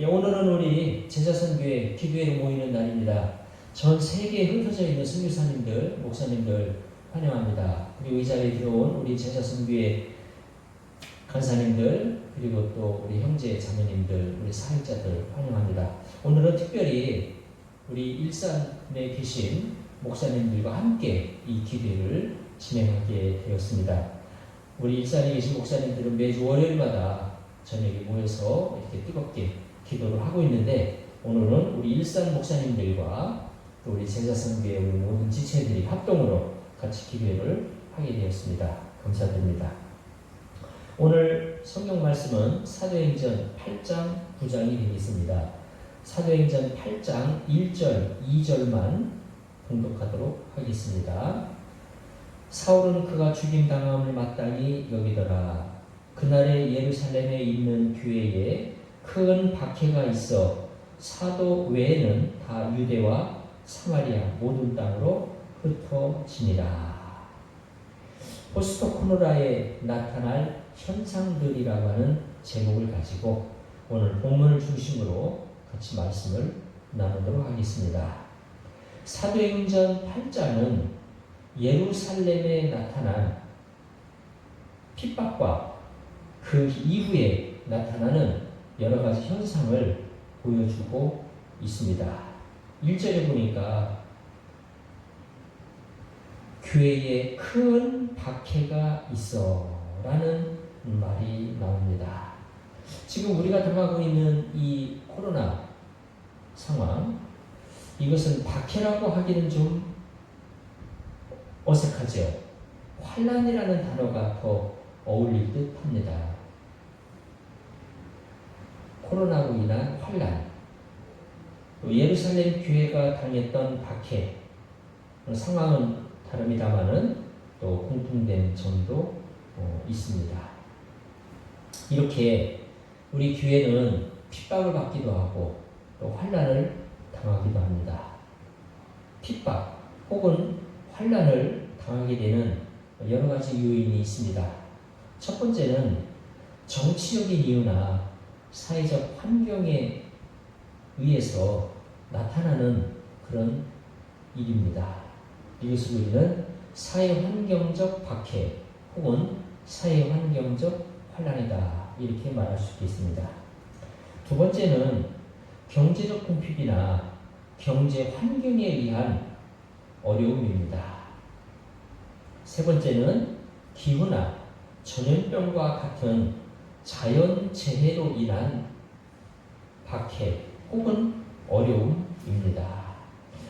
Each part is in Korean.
오늘은 우리 제자선교회 기도회로 모이는 날입니다. 전 세계에 흩어져 있는 선교사님들, 목사님들 환영합니다. 그리고 이 자리에 들어온 우리 제자선교회 간사님들, 그리고 또 우리 형제 자매님들, 우리 사역자들 환영합니다. 오늘은 특별히 우리 일산에 계신 목사님들과 함께 이 기도회를 진행하게 되었습니다. 우리 일산에 계신 목사님들은 매주 월요일마다 저녁에 모여서 이렇게 뜨겁게 기도를 하고 있는데, 오늘은 우리 일산 목사님들과 또 우리 제자선교회 우리 모든 지체들이 합동으로 같이 기도회를 하게 되었습니다. 감사드립니다. 오늘 성경 말씀은 사도행전 8장 9장이 되겠습니다. 사도행전 8장 1절 2절만 봉독하도록 하겠습니다. 사울은 그가 죽임당함을 마땅히 여기더라. 그날에 예루살렘에 있는 교회에 큰 박해가 있어 사도 외에는 다 유대와 사마리아 모든 땅으로 흩어지니라. 포스토 코로나에 나타날 현상들이라고 하는 제목을 가지고 오늘 본문을 중심으로 같이 말씀을 나누도록 하겠습니다. 사도행전 8장은 예루살렘에 나타난 핍박과 그 이후에 나타나는 여러 가지 현상을 보여주고 있습니다. 1절에 보니까 교회에 큰 박해가 있어 라는 말이 나옵니다. 지금 우리가 당하고 있는 이 코로나 상황, 이것은 박해라고 하기는 좀 어색하죠. 환난이라는 단어가 더 어울릴 듯 합니다. 코로나로 인한 환난, 예루살렘 교회가 당했던 박해, 상황은 다릅니다만은 또 공통된 점도 있습니다. 이렇게 우리 교회는 핍박을 받기도 하고 또 환난을 당하기도 합니다. 핍박 혹은 환난을 당하게 되는 여러 가지 요인이 있습니다. 첫 번째는 정치적인 이유나 사회적 환경에 의해서 나타나는 그런 일입니다. 이것을 우리는 사회환경적 박해 혹은 사회환경적 환난이다, 이렇게 말할 수 있겠습니다. 두 번째는 경제적 궁핍이나 경제 환경에 의한 어려움입니다. 세 번째는 기후나 전염병과 같은 자연재해로 인한 박해 혹은 어려움입니다.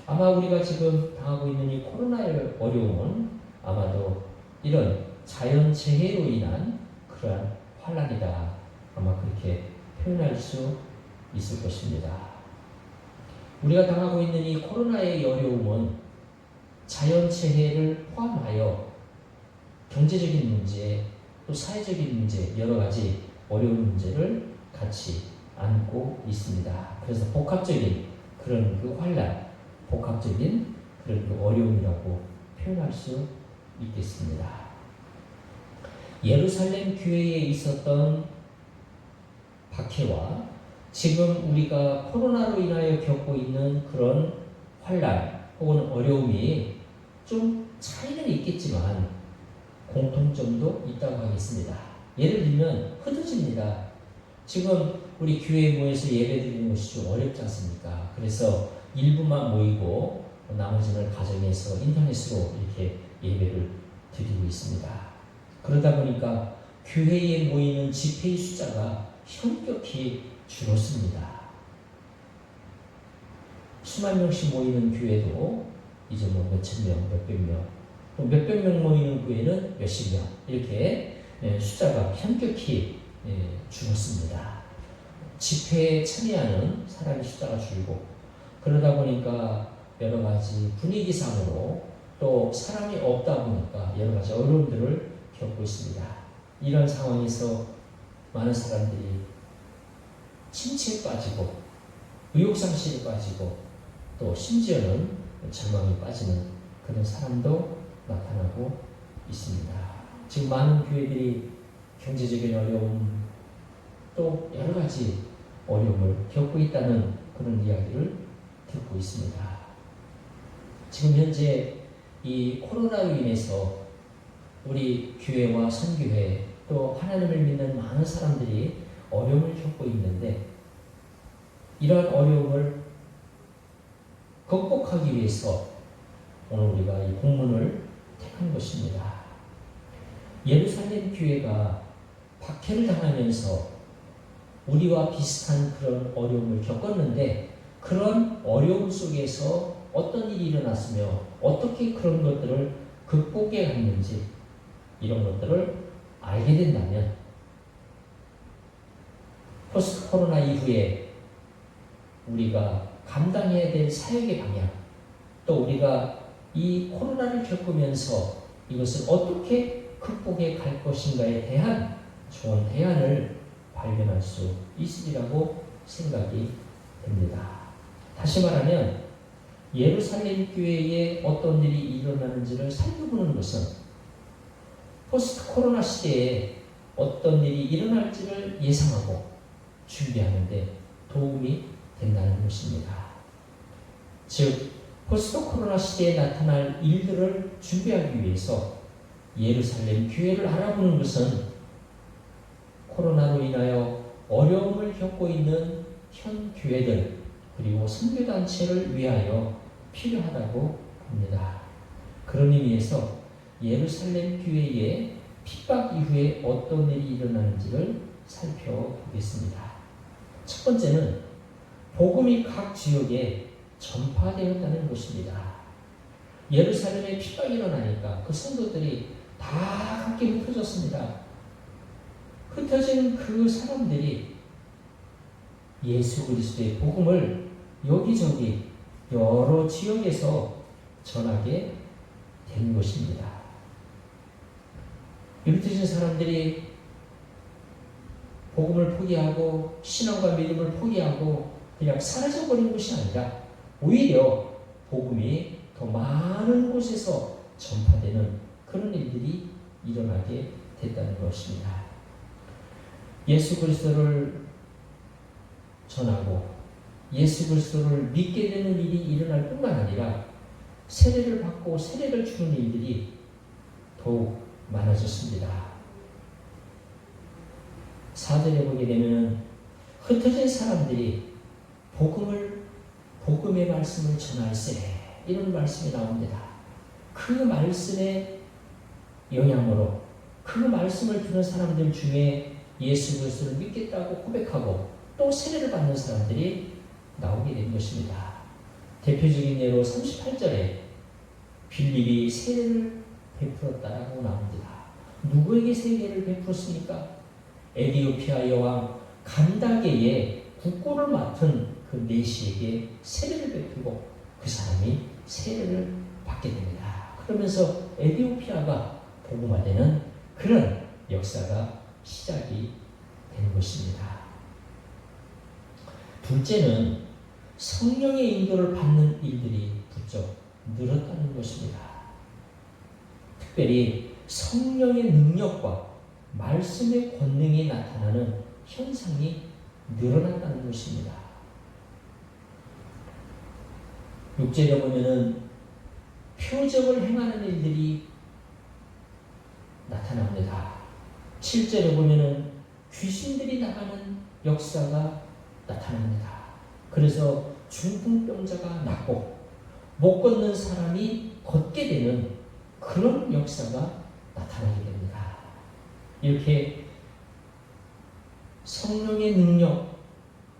아마 우리가 지금 당하고 있는 이 코로나의 어려움은 아마도 이런 자연재해로 인한 그러한 환난이다, 아마 그렇게 표현할 수 있을 것입니다. 우리가 당하고 있는 이 코로나의 어려움은 자연재해를 포함하여 경제적인 문제, 또 사회적인 문제, 여러 가지 어려운 문제를 같이 안고 있습니다. 그래서 복합적인 그런 그 환난, 복합적인 그런 그 어려움이라고 표현할 수 있겠습니다. 예루살렘 교회에 있었던 박해와 지금 우리가 코로나로 인하여 겪고 있는 그런 환난 혹은 어려움이 좀 차이는 있겠지만 공통점도 있다고 하겠습니다. 예를 들면 흩어집니다. 지금 우리 교회에 모여서 예배드리는 것이 좀 어렵지 않습니까? 그래서 일부만 모이고 나머지는 가정에서 인터넷으로 이렇게 예배를 드리고 있습니다. 그러다 보니까 교회에 모이는 집회의 숫자가 현격히 줄었습니다. 수만 명씩 모이는 교회도 이제 뭐 몇천 명, 몇백 명, 또 몇백 명 모이는 교회는 몇십 명, 이렇게 숫자가 현격히 줄었습니다. 집회에 참여하는 사람의 숫자가 줄고, 그러다 보니까 여러 가지 분위기상으로 또 사람이 없다 보니까 여러 가지 어려움들을 겪고 있습니다. 이런 상황에서 많은 사람들이 침체에 빠지고 의욕상실에 빠지고 또 심지어는 절망에 빠지는 그런 사람도 나타나고 있습니다. 지금 많은 교회들이 경제적인 어려움, 또 여러 가지 어려움을 겪고 있다는 그런 이야기를 듣고 있습니다. 지금 현재 이 코로나로 인해서 우리 교회와 선교회 또 하나님을 믿는 많은 사람들이 어려움을 겪고 있는데, 이러한 어려움을 극복하기 위해서 오늘 우리가 이 본문을 택한 것입니다. 예루살렘 교회가 박해를 당하면서 우리와 비슷한 그런 어려움을 겪었는데, 그런 어려움 속에서 어떤 일이 일어났으며 어떻게 그런 것들을 극복해 갔는지, 이런 것들을 알게 된다면 포스트 코로나 이후에 우리가 감당해야 될 사역의 방향, 또 우리가 이 코로나를 겪으면서 이것을 어떻게 극복해 갈 것인가에 대한 좋은 대안을 발견할 수 있으리라고 생각이 됩니다. 다시 말하면 예루살렘 교회에 어떤 일이 일어나는지를 살펴보는 것은 포스트 코로나 시대에 어떤 일이 일어날지를 예상하고 준비하는 데 도움이 된다는 것입니다. 즉, 포스트 코로나 시대에 나타날 일들을 준비하기 위해서 예루살렘 교회를 알아보는 것은 코로나로 인하여 어려움을 겪고 있는 현 교회들 그리고 선교단체를 위하여 필요하다고 봅니다. 그런 의미에서 예루살렘 교회의 핍박 이후에 어떤 일이 일어나는지를 살펴보겠습니다. 첫 번째는 복음이 각 지역에 전파되었다는 것입니다. 예루살렘에 핍박이 일어나니까 그 성도들이 다 함께 흩어졌습니다. 흩어진 그 사람들이 예수 그리스도의 복음을 여기저기 여러 지역에서 전하게 된 것입니다. 흩어진 사람들이 복음을 포기하고 신앙과 믿음을 포기하고 그냥 사라져버린 것이 아니라 오히려 복음이 더 많은 곳에서 전파되는 그런 일들이 일어나게 됐다는 것입니다. 예수 그리스도를 전하고 예수 그리스도를 믿게 되는 일이 일어날 뿐만 아니라 세례를 받고 세례를 주는 일들이 더욱 많아졌습니다. 4절에 보게 되면 흩어진 사람들이 복음의 말씀을 전할세, 이런 말씀이 나옵니다. 그 말씀의 영향으로 그 말씀을 듣는 사람들 중에 예수 그리스도를 믿겠다고 고백하고 또 세례를 받는 사람들이 나오게 된 것입니다. 대표적인 예로 38절에 빌립이 세례를 베풀었다라고 나옵니다. 누구에게 세례를 베풀었습니까? 에디오피아 여왕 간다게의 국고를 맡은 그 내시에게 세례를 베풀고 그 사람이 세례를 받게 됩니다. 그러면서 에디오피아가 복음화되는 그런 역사가 시작이 된 것입니다. 둘째는 성령의 인도를 받는 일들이 부쩍 늘었다는 것입니다. 특별히 성령의 능력과 말씀의 권능이 나타나는 현상이 늘어났다는 것입니다. 6절에 보면은 표적을 행하는 일들이 나타납니다. 7절에 보면은 귀신들이 나가는 역사가 나타납니다. 그래서 중풍병자가 낫고 못 걷는 사람이 걷게 되는 그런 역사가 나타나게 됩니다. 이렇게 성령의 능력,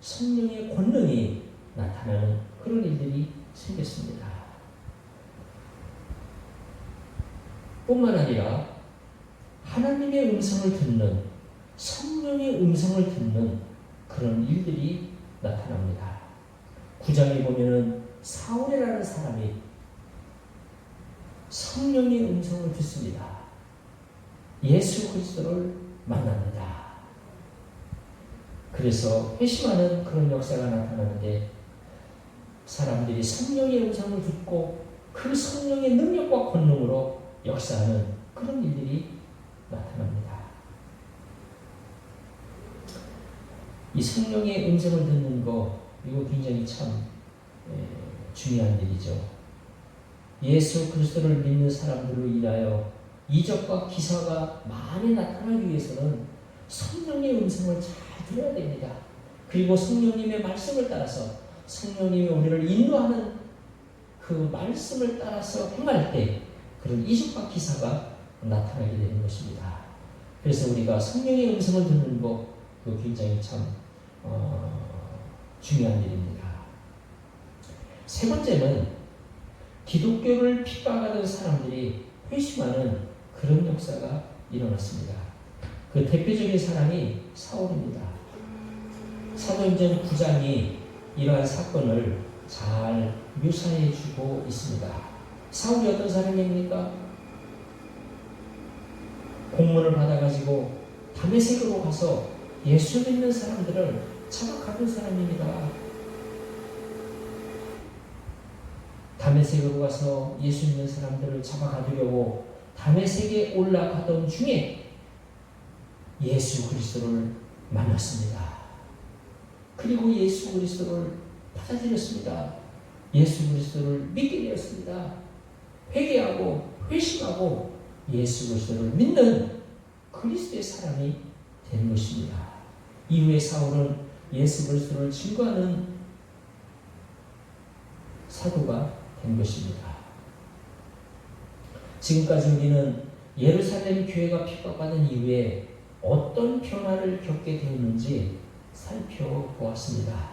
성령의 권능이 나타나는 그런 일들이 생겼습니다. 뿐만 아니라 하나님의 음성을 듣는, 성령의 음성을 듣는 그런 일들이 나타납니다. 9장에 보면은 사울이라는 사람이 성령의 음성을 듣습니다. 예수 그리스도를 만납니다. 그래서 회심하는 그런 역사가 나타나는데 사람들이 성령의 음성을 듣고 그 성령의 능력과 권능으로 역사하는 그런 일들이 나타납니다. 이 성령의 음성을 듣는 거, 이거 굉장히 참 중요한 일이죠. 예수 그리스도를 믿는 사람들로 인하여 이적과 기사가 많이 나타나기 위해서는 성령의 음성을 잘 들어야 됩니다. 그리고 성령님의 말씀을 따라서 성령님이 우리를 인도하는 그 말씀을 따라서 행할 때 그런 이적과 기사가 나타나게 되는 것입니다. 그래서 우리가 성령의 음성을 듣는 것, 그거 굉장히 참 중요한 일입니다. 세 번째는 기독교를 핍박하는 사람들이 회심하는 그런 역사가 일어났습니다. 그 대표적인 사람이 사울입니다. 사도행전 9장이 이러한 사건을 잘 묘사해 주고 있습니다. 사울이 어떤 사람입니까? 공문을 받아가지고 다메섹으로 가서 예수 믿는 사람들을 잡아가던 사람입니다. 다메섹으로 가서 예수 믿는 사람들을 잡아가두려고 다메섹에 올라가던 중에 예수 그리스도를 만났습니다. 그리고 예수 그리스도를 받아들였습니다. 예수 그리스도를 믿게 되었습니다. 회개하고 회심하고 예수 그리스도를 믿는 그리스도의 사람이 된 것입니다. 이후에 사울은 예수 그리스도를 증거하는 사도가 된 것입니다. 지금까지 우리는 예루살렘 교회가 핍박받은 이후에 어떤 변화를 겪게 되었는지 살펴보았습니다.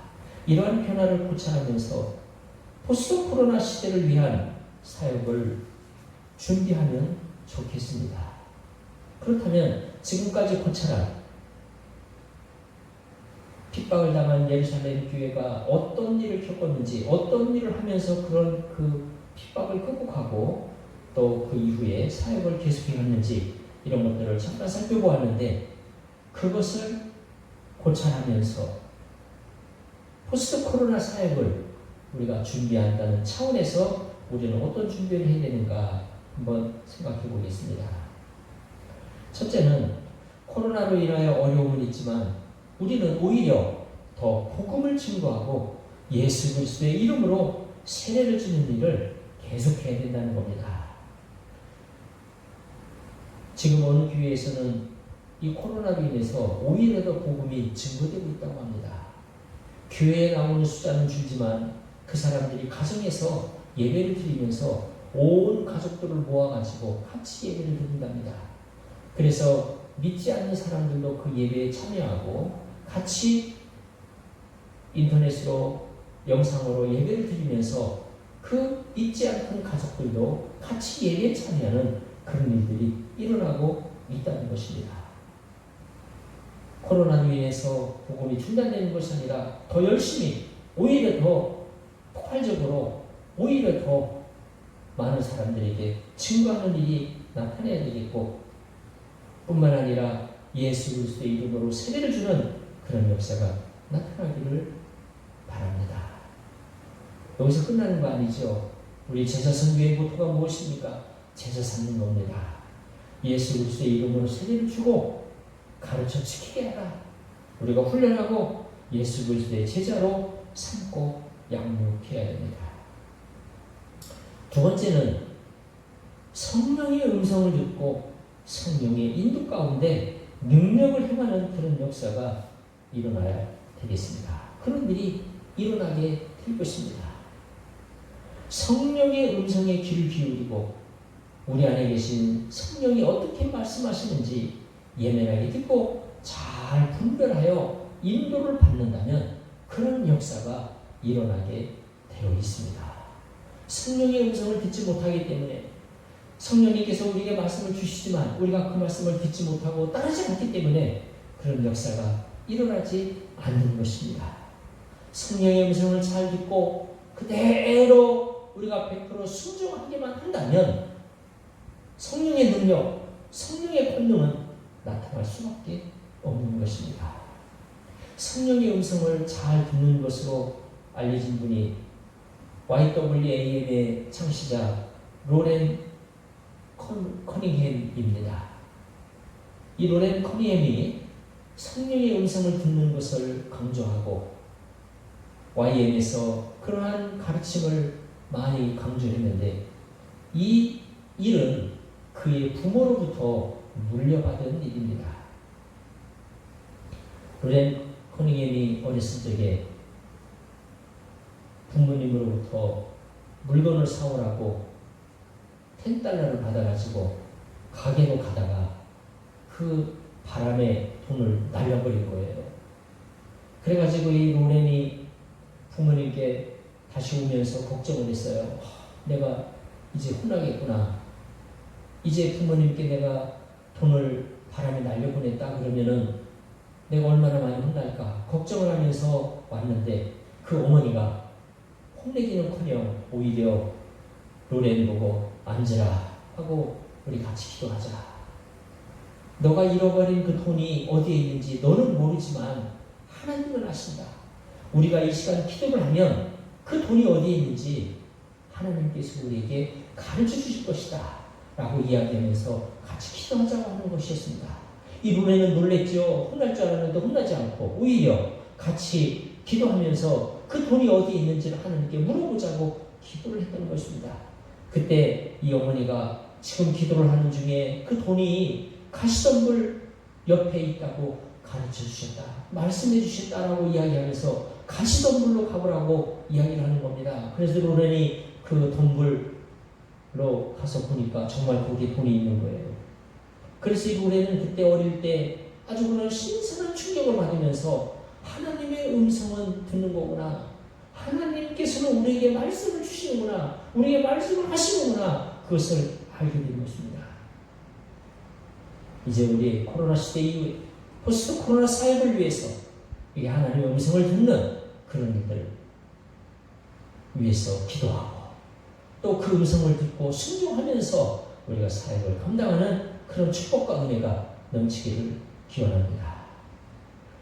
이러한 변화를 고찰하면서 포스트 코로나 시대를 위한 사역을 준비하면 좋겠습니다. 그렇다면 지금까지 고찰한 핍박을 당한 예루살렘 교회가 어떤 일을 겪었는지, 어떤 일을 하면서 그런 그 핍박을 극복하고 또 그 이후에 사역을 계속해왔는지 이런 것들을 잠깐 살펴보았는데, 그것을 고찰하면서 포스트 코로나 사역을 우리가 준비한다는 차원에서 우리는 어떤 준비를 해야 되는가 한번 생각해 보겠습니다. 첫째는 코로나로 인하여 어려움은 있지만 우리는 오히려 더 복음을 증거하고 예수 그리스도의 이름으로 세례를 주는 일을 계속해야 된다는 겁니다. 지금 어느 교회에서는 이 코로나로 인해서 오히려 더 복음이 증거되고 있다고 합니다. 교회에 나오는 숫자는 줄지만 그 사람들이 가정에서 예배를 드리면서 온 가족들을 모아가지고 같이 예배를 드린답니다. 그래서 믿지 않는 사람들도 그 예배에 참여하고 같이 인터넷으로 영상으로 예배를 드리면서 그 믿지 않는 가족들도 같이 예배에 참여하는 그런 일들이 일어나고 있다는 것입니다. 코로나로 인해서 복음이 중단되는 것이 아니라 더 열심히, 오히려 더 폭발적으로, 오히려 더 많은 사람들에게 증거하는 일이 나타나야 되겠고, 뿐만 아니라 예수 그리스도의 이름으로 세례를 주는 그런 역사가 나타나기를 바랍니다. 여기서 끝나는 거 아니죠. 우리 제사 선교의 모토가 무엇입니까? 제사 삼는 겁니다. 예수 그리스도의 이름으로 세례를 주고 가르쳐 지키게 하라. 우리가 훈련하고 예수 그리스도의 제자로 삼고 양육해야 됩니다. 두 번째는 성령의 음성을 듣고 성령의 인도 가운데 능력을 행하는 그런 역사가 일어나야 되겠습니다. 그런 일이 일어나게 될 것입니다. 성령의 음성에 귀를 기울이고 우리 안에 계신 성령이 어떻게 말씀하시는지 예민하게 듣고 잘 분별하여 인도를 받는다면 그런 역사가 일어나게 되어 있습니다. 성령의 음성을 듣지 못하기 때문에 성령님께서 우리에게 말씀을 주시지만 우리가 그 말씀을 듣지 못하고 따르지 않기 때문에 그런 역사가 일어나지 않는 것입니다. 성령의 음성을 잘 듣고 그대로 우리가 100% 순종하기만 한다면 성령의 능력, 성령의 권능은 나타날 수밖에 없는 것입니다. 성령의 음성을 잘 듣는 것으로 알려진 분이 YWAM의 창시자 로렌 커닝햄입니다. 이 로렌 커닝햄이 성령의 음성을 듣는 것을 강조하고 YM에서 그러한 가르침을 많이 강조했는데 이 일은 그의 부모로부터 물려받은 일입니다. 로렌 커닝햄이 어렸을 적에 부모님으로부터 물건을 사오라고 $10를 받아가지고 가게로 가다가 그 바람에 돈을 날려버린 거예요. 그래가지고 이 로렌이 부모님께 다시 오면서 걱정을 했어요. 내가 이제 혼나겠구나. 이제 부모님께 내가 돈을 바람에 날려보냈다 그러면은 내가 얼마나 많이 혼날까 걱정을 하면서 왔는데 그 어머니가 혼내기는커녕 오히려 로렌 보고 앉으라 하고 우리 같이 기도하자. 너가 잃어버린 그 돈이 어디에 있는지 너는 모르지만 하나님은 아신다. 우리가 이 시간 기도를 하면 그 돈이 어디에 있는지 하나님께서 우리에게 가르쳐 주실 것이다 라고 이야기하면서 같이 기도하자고 하는 것이었습니다. 이 로렌은 놀랬죠. 혼날 줄 알았는데 혼나지 않고 오히려 같이 기도하면서 그 돈이 어디에 있는지를 하나님께 물어보자고 기도를 했던 것입니다. 그때 이 어머니가 지금 기도를 하는 중에 그 돈이 가시덤불 옆에 있다고 가르쳐 주셨다. 말씀해 주셨다라고 이야기하면서 가시덤불로 가보라고 이야기를 하는 겁니다. 그래서 로렌이 그 덤불로 가서 보니까 정말 거기에 돈이 있는 거예요. 그래서 이 로렌은 그때 어릴 때 아주 그런 신선한 충격을 받으면서 하나님의 음성은 듣는 거구나. 하나님께서는 우리에게 말씀을 주시는구나. 우리에게 말씀을 하시는구나. 그것을 알게 된 것입니다. 이제 우리 코로나 시대 이후에 포스트 코로나 사역을 위해서 이게 하나님의 음성을 듣는 그런 일들 위해서 기도하고 또 그 음성을 듣고 순종하면서 우리가 사역을 감당하는 그런 축복과 은혜가 넘치기를 기원합니다.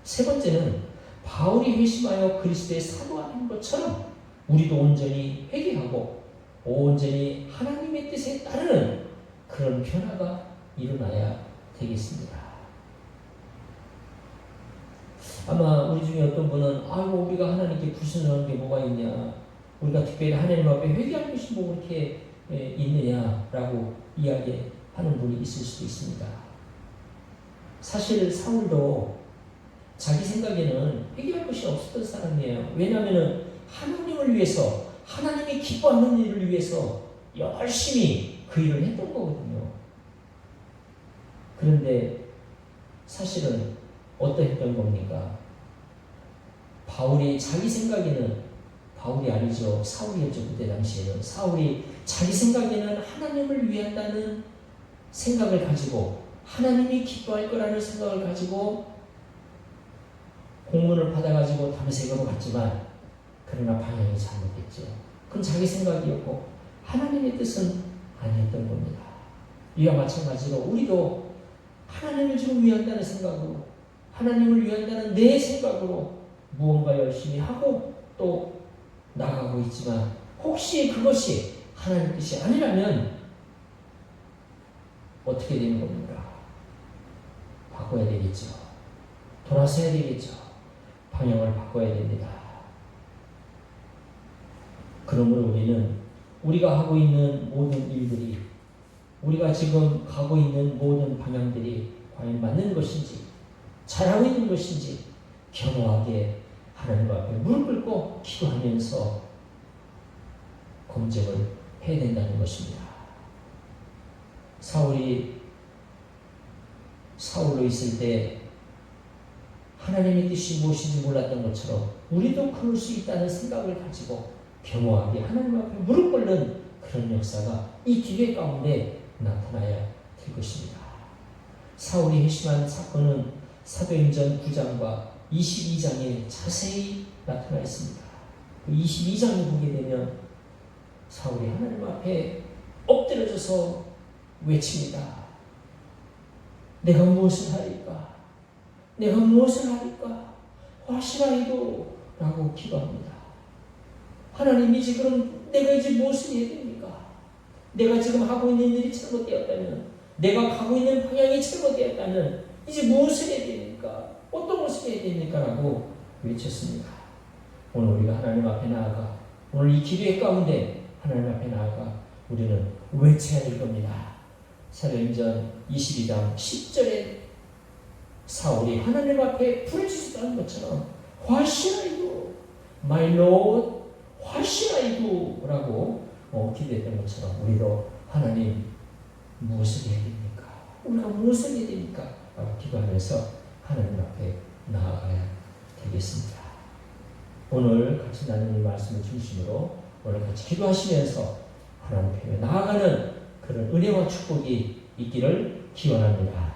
세 번째는 바울이 회심하여 그리스도의 사도하는 것처럼 우리도 온전히 회개하고 온전히 하나님의 뜻에 따르는 그런 변화가 일어나야 되겠습니다. 아마 우리 중에 어떤 분은 아이고 우리가 하나님께 불순종하는 게 뭐가 있냐, 우리가 특별히 하나님 앞에 회개할 것이 뭐 그렇게 있느냐라고 이야기하는 분이 있을 수도 있습니다. 사실 사울도 자기 생각에는 회개할 것이 없었던 사람이에요. 왜냐하면 하나님을 위해서, 하나님이 기뻐하는 일을 위해서 열심히 그 일을 했던 거거든요. 그런데 사실은 어떠했던 겁니까? 바울이 자기 생각에는, 바울이 아니죠, 사울이었죠. 그때 당시에는 사울이 자기 생각에는 하나님을 위한다는 생각을 가지고, 하나님이 기뻐할 거라는 생각을 가지고 공문을 받아가지고 다메섹으로 갔지만 그러나 방향이 잘못됐죠. 그건 자기 생각이었고 하나님의 뜻은 아니었던 겁니다. 이와 마찬가지로 우리도 하나님을 좀 위한다는 생각으로, 하나님을 위한다는 내 생각으로 무언가 열심히 하고 또 나가고 있지만 혹시 그것이 하나님 뜻이 아니라면 어떻게 되는 겁니까? 바꿔야 되겠죠. 돌아서야 되겠죠. 방향을 바꿔야 됩니다. 그러므로 우리는 우리가 하고 있는 모든 일들이, 우리가 지금 가고 있는 모든 방향들이 과연 맞는 것인지, 잘하고 있는 것인지 겸허하게 하나님 앞에 무릎 꿇고 기도하면서 검증을 해야 된다는 것입니다. 사울이 사울로 있을 때 하나님의 뜻이 무엇인지 몰랐던 것처럼 우리도 그럴 수 있다는 생각을 가지고 겸허하게 하나님 앞에 무릎 꿇는 그런 역사가 이 기회 가운데 나타나야 될 것입니다. 사울이 회심한 사건은 사도행전 9장과 22장에 자세히 나타나 있습니다. 22장을 보게 되면 사울이 하나님 앞에 엎드려져서 외칩니다. 내가 무엇을 하리까? 내가 무엇을 하리까? 화시라이도 라고 기도합니다. 하나님, 이제 그럼 내가 이제 무엇을 해야 됩니까? 내가 지금 하고 있는 일이 잘못되었다면, 내가 가고 있는 방향이 잘못되었다면 이제 무엇을 해야 됩니까? 어떤 것을 해야 됩니까? 라고 외쳤습니다. 오늘 우리가 하나님 앞에 나아가 오늘 이 기도의 가운데 하나님 앞에 나아가 우리는 외쳐야 될 겁니다. 사도행전 22장 10절에 사울이 하나님 앞에 부르짖었다는 것처럼 What shall I do? My Lord, what shall I do? 라고 기도했던 것처럼 우리도 하나님 무엇을 해야 됩니까? 우리가 무엇을 해야 됩니까? 라고 기도하면서 하나님 앞에 나아가야 되겠습니다. 오늘 같이 나누는 이 말씀을 중심으로 오늘 같이 기도하시면서 하나님 앞에 나아가는 그런 은혜와 축복이 있기를 기원합니다.